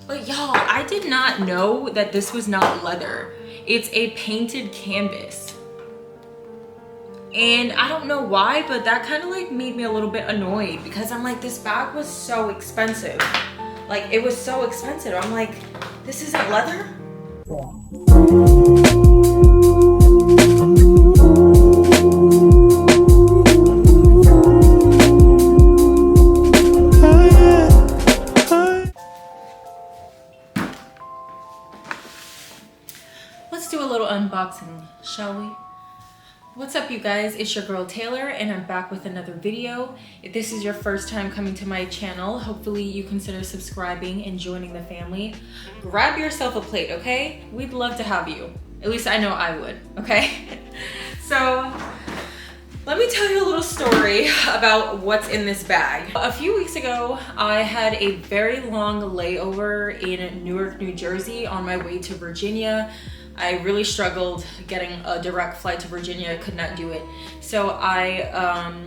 But y'all, I did not know that this was not leather. It's a painted canvas. And I don't know why, but that kind of like made me a little bit annoyed because I'm like, this bag was so expensive. Like, it was so expensive. I'm like, this isn't leather? Let's do a little unboxing, shall we? What's up, you guys? It's your girl Taylor, and I'm back with another video. If this is your first time coming to my channel, hopefully you consider subscribing and joining the family. Grab yourself a plate, okay? We'd love to have you. At least I know I would, okay? So let me tell you a little story about what's in this bag. A few weeks ago, I had a very long layover in Newark, New Jersey on my way to Virginia. I really struggled getting a direct flight to Virginia, could not do it. So I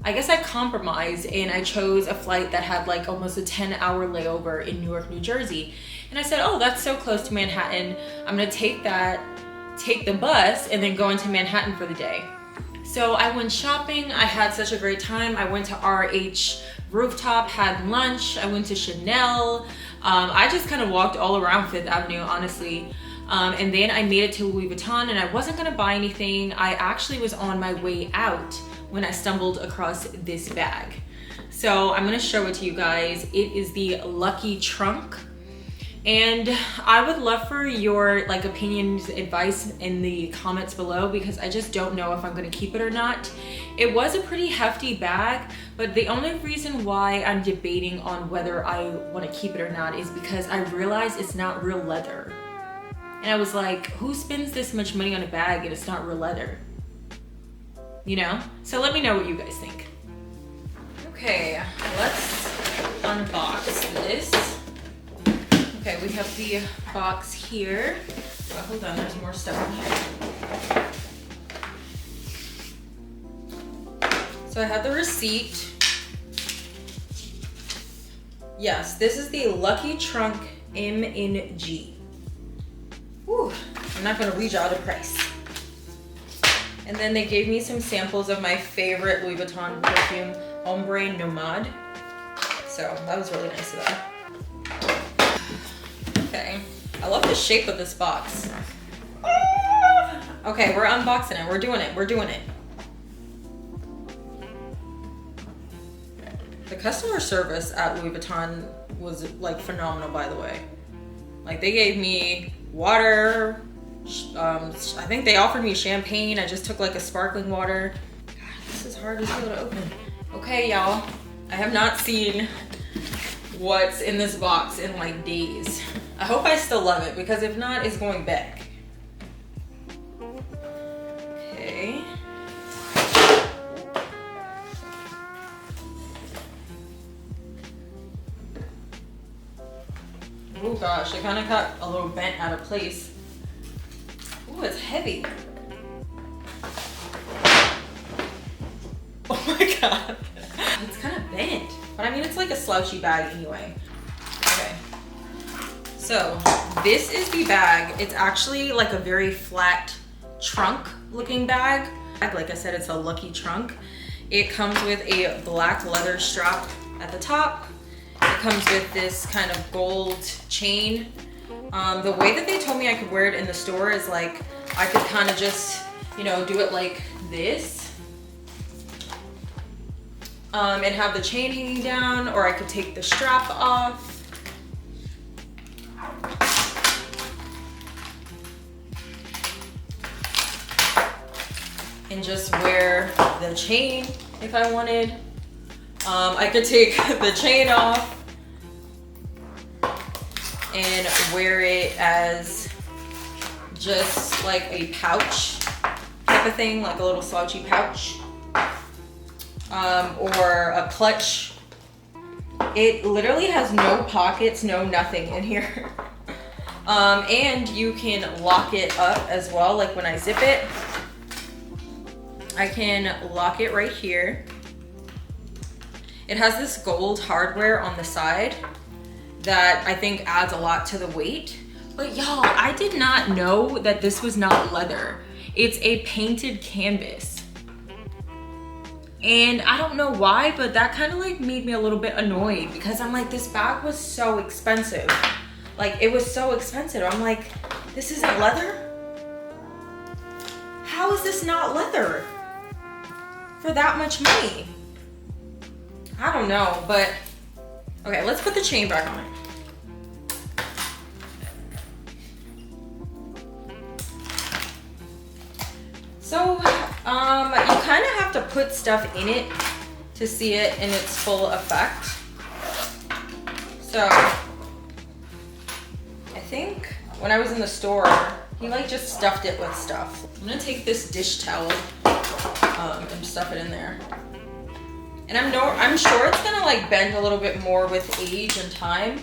guess I compromised and I chose a flight that had like almost a 10-hour layover in Newark, New Jersey. And I said, oh, that's so close to Manhattan. I'm gonna take the bus and then go into Manhattan for the day. So I went shopping, I had such a great time. I went to RH Rooftop, had lunch, I went to Chanel. I just kind of walked all around Fifth Avenue, honestly. And then I made it to Louis Vuitton and I wasn't gonna buy anything. I actually was on my way out when I stumbled across this bag. So I'm gonna show it to you guys. It is the Lucky Trunk. And I would love for your like opinions, advice in the comments below because I just don't know if I'm gonna keep it or not. It was a pretty hefty bag, but the only reason why I'm debating on whether I wanna keep it or not is because I realized it's not real leather. And I was like, who spends this much money on a bag and it's not real leather? You know? So let me know what you guys think. Okay, let's unbox this. Okay, we have the box here. Oh, hold on, there's more stuff in here. So I have the receipt. Yes, this is the Lucky Trunk M&G. Whew, I'm not gonna read y'all the price. And then they gave me some samples of my favorite Louis Vuitton perfume, Ombre Nomade. So that was really nice of them. Okay, I love the shape of this box. Okay, we're unboxing it, we're doing it. The customer service at Louis Vuitton was like phenomenal, by the way. Like they gave me water, I think they offered me champagne. I just took like a sparkling water. God, this is hard as hell to open. Okay, y'all, I have not seen what's in this box in like days. I hope I still love it because if not, it's going back. Okay. Oh gosh, it kind of got a little bent out of place. Oh, it's heavy. Oh my god. It's kind of bent. But I mean, it's like a slouchy bag anyway. Okay. So this is the bag. It's actually like a very flat trunk looking bag. Like I said, it's a Lucky Trunk. It comes with a black leather strap at the top. It comes with this kind of gold chain. The way that they told me I could wear it in the store is like, I could kind of just, you know, do it like this. And have the chain hanging down, or I could take the strap off. And just wear the chain if I wanted. I could take the chain off and wear it as just like a pouch type of thing, like a little slouchy pouch, or a clutch. It literally has no pockets, no nothing in here. And you can lock it up as well, like when I zip it. I can lock it right here. It has this gold hardware on the side that I think adds a lot to the weight. But y'all, I did not know that this was not leather. It's a painted canvas. And I don't know why, but that kind of like made me a little bit annoyed because I'm like, this bag was so expensive. Like, it was so expensive. I'm like, this isn't leather? How is this not leather for that much money? I don't know, but okay, let's put the chain back on. So, you kind of have to put stuff in it to see it in its full effect. So, I think when I was in the store, he like just stuffed it with stuff. I'm gonna take this dish towel and stuff it in there. And I'm sure it's gonna like bend a little bit more with age and time,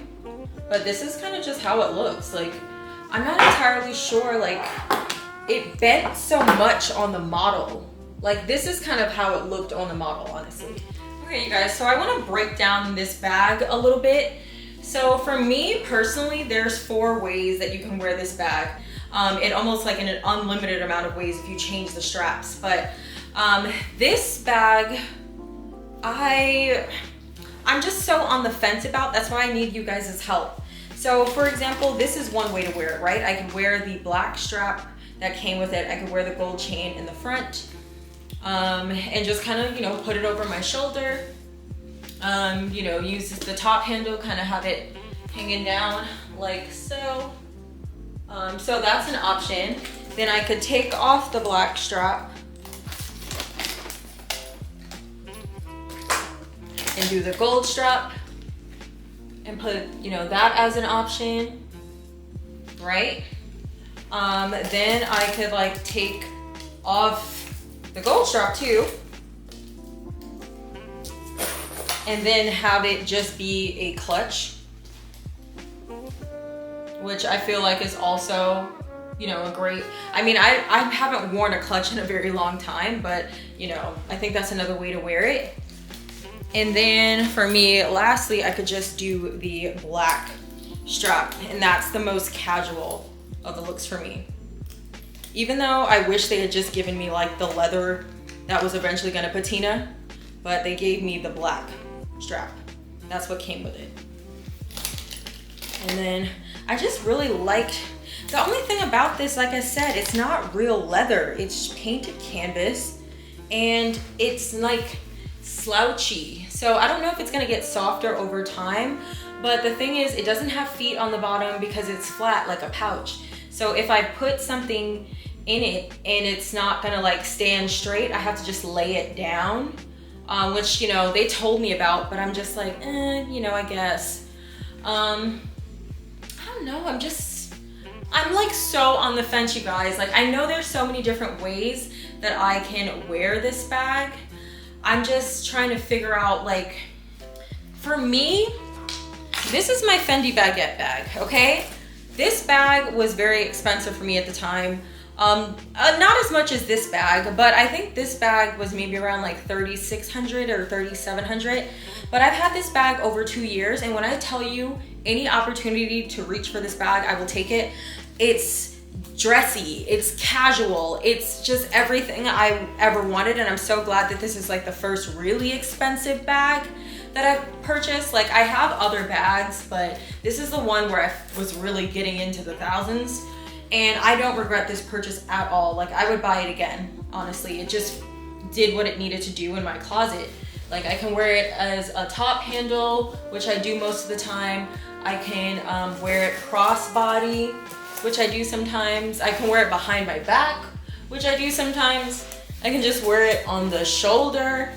but this is kind of just how it looks. Like, I'm not entirely sure, like, it bent so much on the model. Like, this is kind of how it looked on the model, honestly. Okay, you guys, so I want to break down this bag a little bit. So for me personally, there's 4 ways that you can wear this bag. It almost like in an unlimited amount of ways if you change the straps. But this bag, I'm just so on the fence about. That's why I need you guys' help. So for example, this is one way to wear it, right? I can wear the black strap that came with it. I could wear the gold chain in the front and just kind of, you know, put it over my shoulder. You know, use the top handle, kind of have it hanging down like so. So that's an option. Then I could take off the black strap and do the gold strap and put, you know, that as an option, right? Then I could like take off the gold strap too, and then have it just be a clutch, which I feel like is also, you know, a great, I mean, I haven't worn a clutch in a very long time, but you know, I think that's another way to wear it. And then for me, lastly, I could just do the black strap, and that's the most casual of the looks for me. Even though I wish they had just given me like the leather that was eventually gonna patina, but they gave me the black strap. That's what came with it. And then I just really liked, the only thing about this, like I said, it's not real leather. It's painted canvas and it's like slouchy. So I don't know if it's gonna get softer over time, but the thing is, it doesn't have feet on the bottom because it's flat like a pouch. So if I put something in it and it's not gonna like stand straight, I have to just lay it down, which, you know, they told me about, but I'm just like, you know, I guess. I don't know, I'm like so on the fence, you guys. Like, I know there's so many different ways that I can wear this bag. I'm just trying to figure out, like, for me, this is my Fendi baguette bag, okay? This bag was very expensive for me at the time. Not as much as this bag, but I think this bag was maybe around like $3,600 or $3,700. But I've had this bag over 2 years, and when I tell you any opportunity to reach for this bag, I will take it. It's dressy, it's casual, it's just everything I ever wanted, and I'm so glad that this is like the first really expensive bag that I've purchased. Like, I have other bags, but this is the one where I was really getting into the thousands, and I don't regret this purchase at all. Like, I would buy it again, honestly. It just did what it needed to do in my closet. Like, I can wear it as a top handle, which I do most of the time. I can wear it crossbody, which I do sometimes. I can wear it behind my back, which I do sometimes. I can just wear it on the shoulder.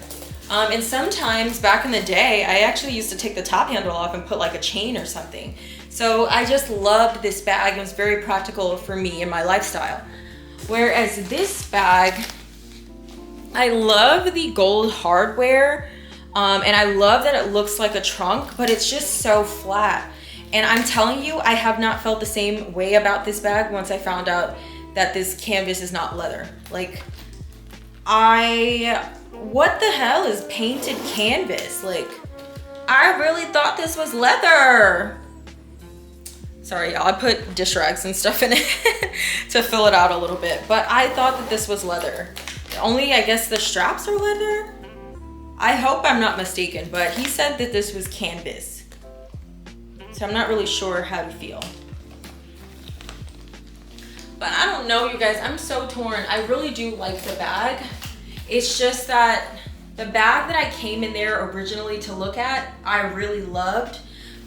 And sometimes back in the day, I actually used to take the top handle off and put like a chain or something. So I just loved this bag. It was very practical for me and my lifestyle. Whereas this bag, I love the gold hardware. And I love that it looks like a trunk, but it's just so flat. And I'm telling you, I have not felt the same way about this bag once I found out that this canvas is not leather. Like, what the hell is painted canvas? Like, I really thought this was leather. Sorry, y'all, I put dish rags and stuff in it to fill it out a little bit. But I thought that this was leather. Only, I guess, the straps are leather? I hope I'm not mistaken, but he said that this was canvas. So I'm not really sure how to feel. But I don't know, you guys, I'm so torn. I really do like the bag. It's just that the bag that I came in there originally to look at, I really loved.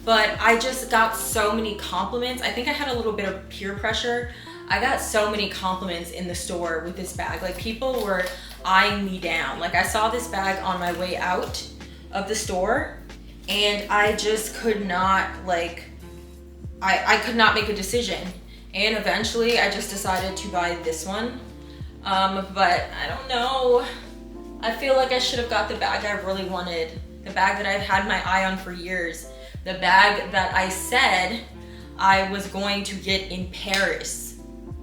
But I just got so many compliments. I think I had a little bit of peer pressure. I got so many compliments in the store with this bag. Like, people were eyeing me down. Like, I saw this bag on my way out of the store and I just could not, like, I could not make a decision. And eventually I just decided to buy this one. But I don't know. I feel like I should have got the bag I really wanted. The bag that I've had my eye on for years. The bag that I said I was going to get in Paris,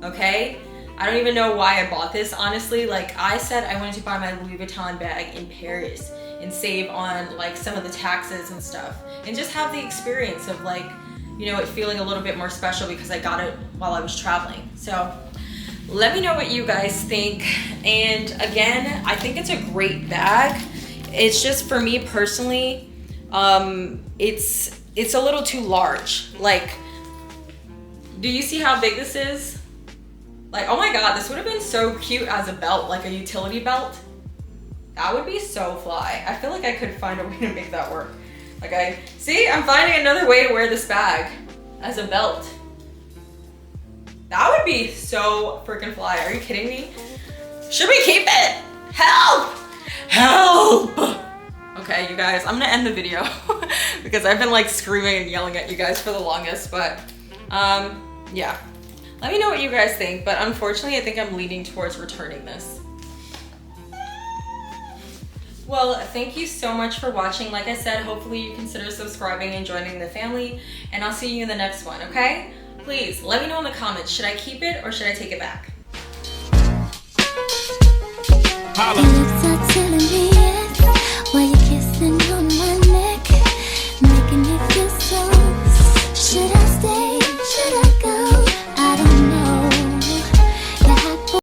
okay? I don't even know why I bought this, honestly. Like, I said I wanted to buy my Louis Vuitton bag in Paris and save on like some of the taxes and stuff. And just have the experience of, like, you know, it feeling a little bit more special because I got it while I was traveling. So let me know what you guys think. And again, I think it's a great bag. It's just, for me personally, it's a little too large. Like, do you see how big this is? Like, oh my God, this would have been so cute as a belt, like a utility belt. That would be so fly. I feel like I could find a way to make that work. Like, I'm finding another way to wear this bag as a belt. That would be so freaking fly. Are you kidding me? Should we keep it? Help! Help! Okay, you guys, I'm gonna end the video because I've been like screaming and yelling at you guys for the longest, but yeah. Let me know what you guys think, but unfortunately I think I'm leaning towards returning this. Well, thank you so much for watching. Like I said, hopefully you consider subscribing and joining the family, and I'll see you in the next one, okay? Please, let me know in the comments, should I keep it or should I take it back? Holla.